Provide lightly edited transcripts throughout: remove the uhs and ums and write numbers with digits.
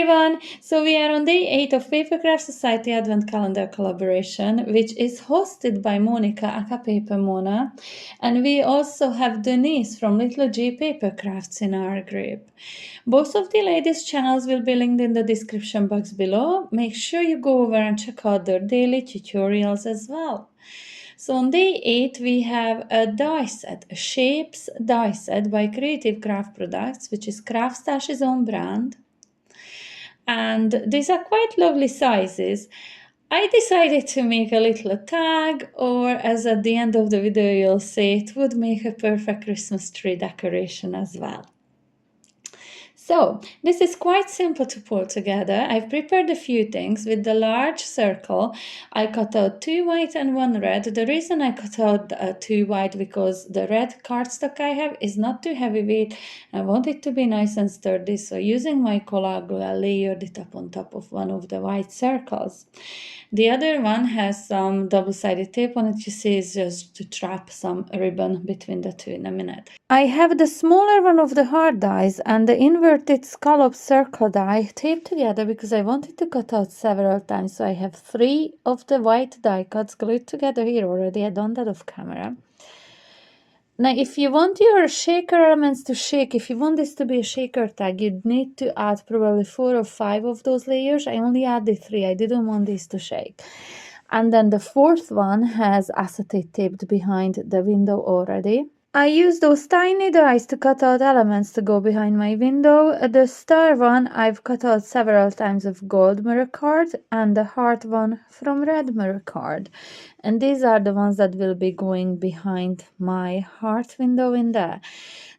everyone! So we are on day 8 of Papercraft Society Advent Calendar collaboration, which is hosted by Monika aka Paper Mona, and we also have Denise from Little G Papercrafts in our group. Both of the ladies' channels will be linked in the description box below. Make sure you go over and check out their daily tutorials as well. So on day 8 we have a die set, a shapes die set by Creative Craft Products, which is Craftstash's own brand. And these are quite lovely sizes. I decided to make a little tag, or as at the end of the video you'll see, it would make a perfect Christmas tree decoration as well. So this is quite simple to pull together. I've prepared a few things. With the large circle, I cut out 2 white and 1 red. The reason I cut out 2 white because the red cardstock I have is not too heavyweight. I want it to be nice and sturdy, so using my cola glue, I layered it up on top of one of the white circles. The other one has some double-sided tape on it. You see, it's just to trap some ribbon between the two in a minute. I have the smaller one of the hard dies and the inverted scallop circle die taped together because I wanted to cut out several times. So I have 3 of the white die cuts glued together here already. I done that off camera. Now, if you want your shaker elements to shake, if you want this to be a shaker tag, you'd need to add probably 4 or 5 of those layers. I only added 3. I didn't want these to shake. And then the 4th one has acetate taped behind the window already. I use those tiny dies to cut out elements to go behind my window. The star one I've cut out several times of gold mirror card, and the heart one from red mirror card. And these are the ones that will be going behind my heart window in there.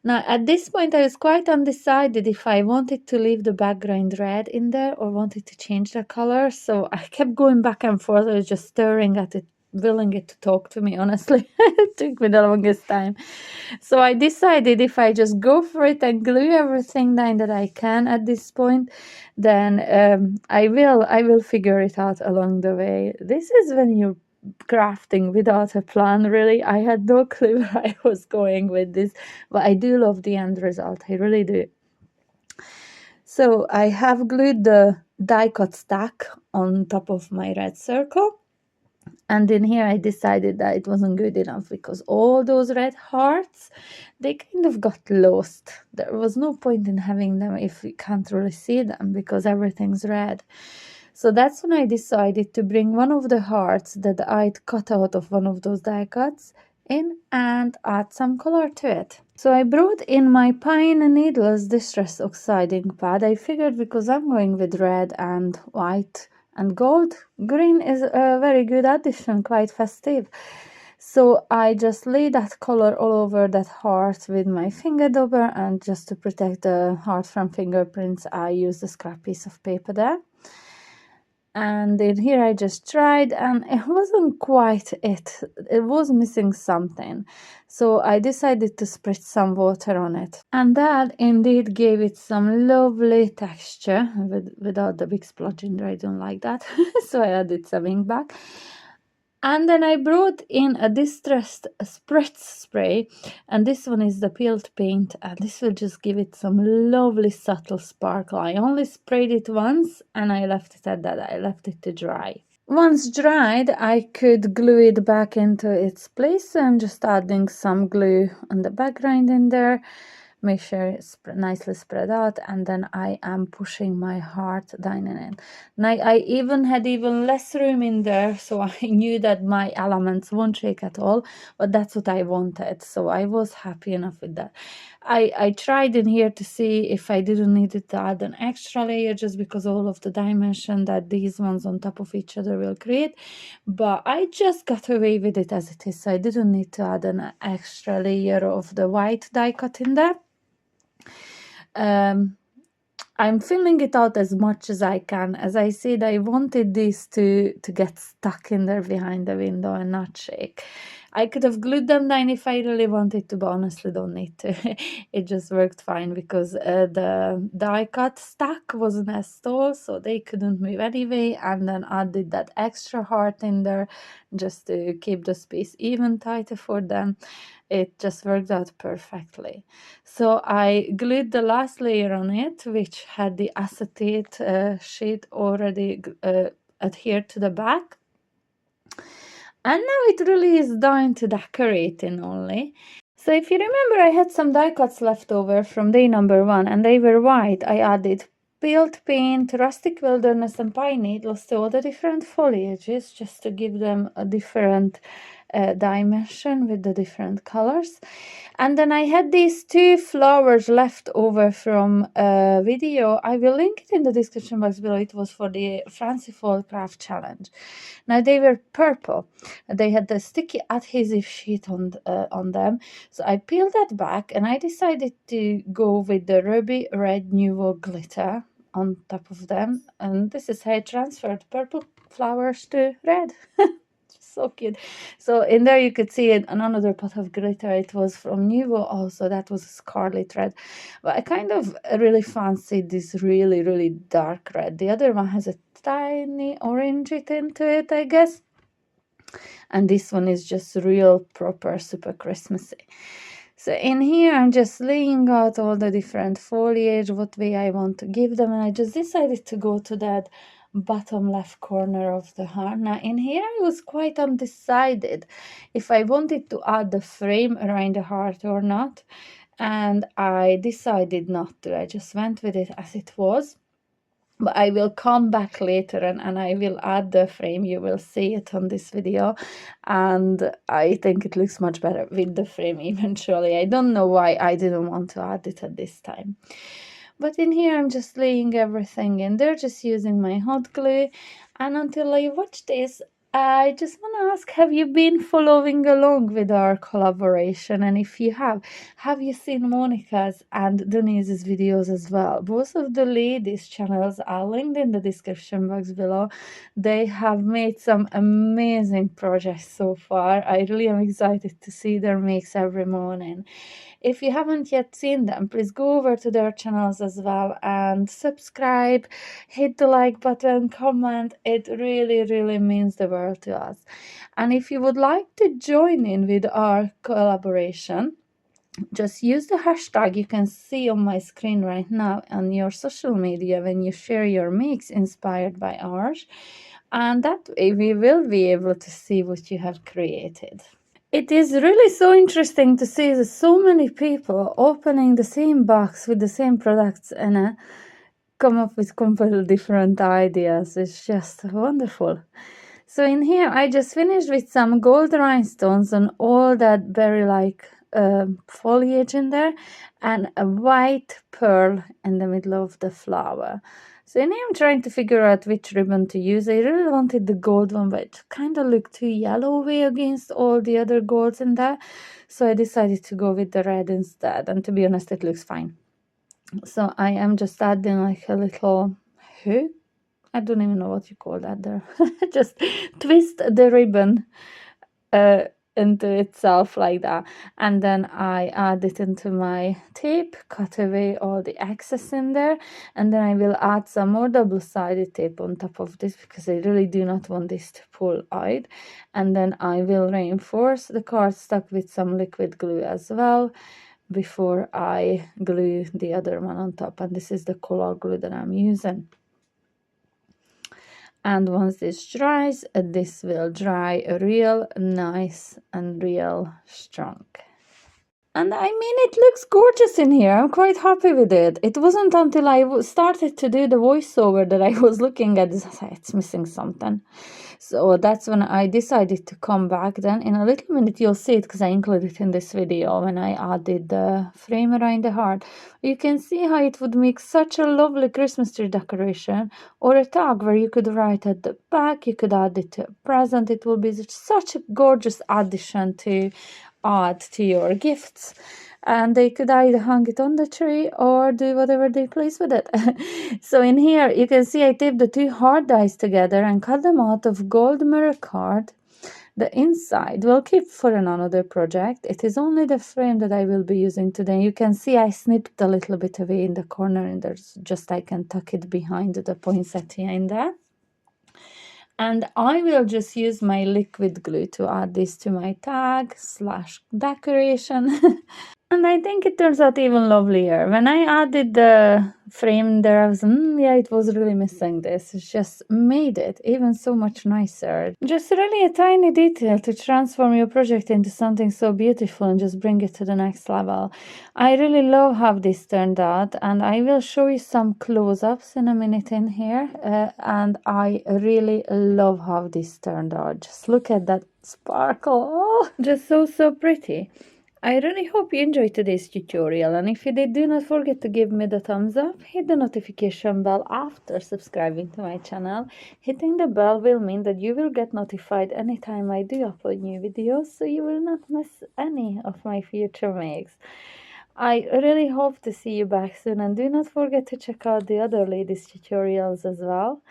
Now at this point I was quite undecided if I wanted to leave the background red in there or wanted to change the color. So I kept going back and forth. I was just staring at it, willing it to talk to me, honestly. It took me the longest time. So I decided if I just go for it and glue everything down that I can at this point, then I will figure it out along the way. This is when you're crafting without a plan, really. I had no clue where I was going with this, but I do love the end result. I really do. So I have glued the die cut stack on top of my red circle. And in here I decided that it wasn't good enough because all those red hearts, they kind of got lost. There was no point in having them if you can't really see them because everything's red. So that's when I decided to bring one of the hearts that I'd cut out of one of those die cuts in and add some color to it. So I brought in my Pine Needles Distress Oxiding Pad. I figured because I'm going with red and white and gold, green is a very good addition, quite festive. So I just lay that color all over that heart with my finger dauber, and just to protect the heart from fingerprints, I used a scrap piece of paper there. And in here I just tried, and it wasn't quite it. It was missing something. So I decided to spritz some water on it. And that indeed gave it some lovely texture without the big splodge in there. I don't like that. So I added some ink back. And then I brought in a distressed spritz spray, and this one is the peeled paint, and this will just give it some lovely subtle sparkle. I only sprayed it once and I left it at that. I left it to dry. Once dried, I could glue it back into its place. So I'm just adding some glue on the background in there. Make sure it's nicely spread out, and then I am pushing my heart down in it. Now I had even less room in there, so I knew that my elements won't shake at all, but that's what I wanted, so I was happy enough with that. I tried in here to see if I didn't need to add an extra layer, just because all of the dimension that these ones on top of each other will create, but I just got away with it as it is, so I didn't need to add an extra layer of the white die cut in there. I'm filling it out as much as I can. As I said, I wanted this to get stuck in there behind the window and not shake. I could have glued them down if I really wanted to, but honestly don't need to. It just worked fine because the die cut stack wasn't as tall, so they couldn't move anyway, and then I did that extra heart in there just to keep the space even tighter for them. It just worked out perfectly. So I glued the last layer on it, which had the acetate sheet already adhered to the back. And now it really is down to decorating only. So if you remember, I had some die cuts left over from day number 1, and they were white. I added peeled paint, rustic wilderness, and pine needles to all the different foliages just to give them a different dimension with the different colors. And then I had these 2 flowers left over from a video. I will link it in the description box below. It was for the Fanciful Craft Challenge. Now they were purple. They had the sticky adhesive sheet on them. So I peeled that back and I decided to go with the ruby red Nuvo glitter on top of them. And this is how I transferred purple flowers to red. So cute. So in there you could see another pot of glitter. It was from Nuvo also. That was scarlet red. But I kind of really fancied this really, really dark red. The other one has a tiny orangey tint to it, I guess. And this one is just real proper super Christmassy. So in here I'm just laying out all the different foliage, what way I want to give them, and I just decided to go to that bottom left corner of the heart. Now in here I was quite undecided if I wanted to add the frame around the heart or not, and I decided not to. I just went with it as it was. But I will come back later and I will add the frame. You will see it on this video, and I think it looks much better with the frame eventually. I don't know why I didn't want to add it at this time. But in here I'm just laying everything in there, just using my hot glue. And until I watch this, I just want to ask, have you been following along with our collaboration? And if you have you seen Monika's and Denise's videos as well? Both of the ladies' channels are linked in the description box below. They have made some amazing projects so far. I really am excited to see their makes every morning. If you haven't yet seen them, please go over to their channels as well and subscribe, hit the like button, comment. It really, really means the world to us. And if you would like to join in with our collaboration, just use the hashtag you can see on my screen right now on your social media when you share your makes inspired by ours. And that way we will be able to see what you have created. It is really so interesting to see that so many people opening the same box with the same products and come up with completely different ideas. It's just wonderful. So in here, I just finished with some gold rhinestones on all that berry-like foliage in there, and a white pearl in the middle of the flower. So in here I'm trying to figure out which ribbon to use. I really wanted the gold one, but it kind of looked too yellowy against all the other golds in there. So I decided to go with the red instead. And to be honest, it looks fine. So I am just adding like a little hook. I don't even know what you call that there. Just twist the ribbon into itself like that, and then I add it into my tape, cut away all the excess in there, and then I will add some more double-sided tape on top of this because I really do not want this to pull out. And then I will reinforce the cardstock with some liquid glue as well before I glue the other one on top, and this is the color glue that I'm using. And once this dries, this will dry real nice and real strong. And I mean, it looks gorgeous in here. I'm quite happy with it. It wasn't until I started to do the voiceover that I was looking at this. I said, it's missing something. So that's when I decided to come back. Then in a little minute, you'll see it because I included it in this video when I added the frame around the heart. You can see how it would make such a lovely Christmas tree decoration, or a tag where you could write at the back. You could add it to a present. It will be such a gorgeous addition to add to your gifts, and they could either hang it on the tree or do whatever they please with it. So in here you can see I taped the 2 hard dies together and cut them out of gold mirror card The inside we'll keep for another project. It is only the frame that I will be using today. You can see I snipped a little bit away in the corner, and there's just I can tuck it behind the poinsettia in there. And I will just use my liquid glue to add this to my tag / decoration. And I think it turns out even lovelier. When I added the frame there, I was, yeah, it was really missing this. It just made it even so much nicer. Just really a tiny detail to transform your project into something so beautiful and just bring it to the next level. I really love how this turned out, and I will show you some close-ups in a minute in here. And I really love how this turned out. Just look at that sparkle. Oh, just so pretty. I really hope you enjoyed today's tutorial, and if you did, do not forget to give me the thumbs up, hit the notification bell after subscribing to my channel. Hitting the bell will mean that you will get notified anytime I do upload new videos, so you will not miss any of my future makes. I really hope to see you back soon, and do not forget to check out the other ladies tutorials as well.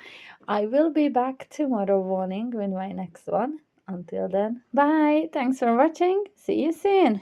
I will be back tomorrow morning with my next one. Until then, bye! Thanks for watching. See you soon!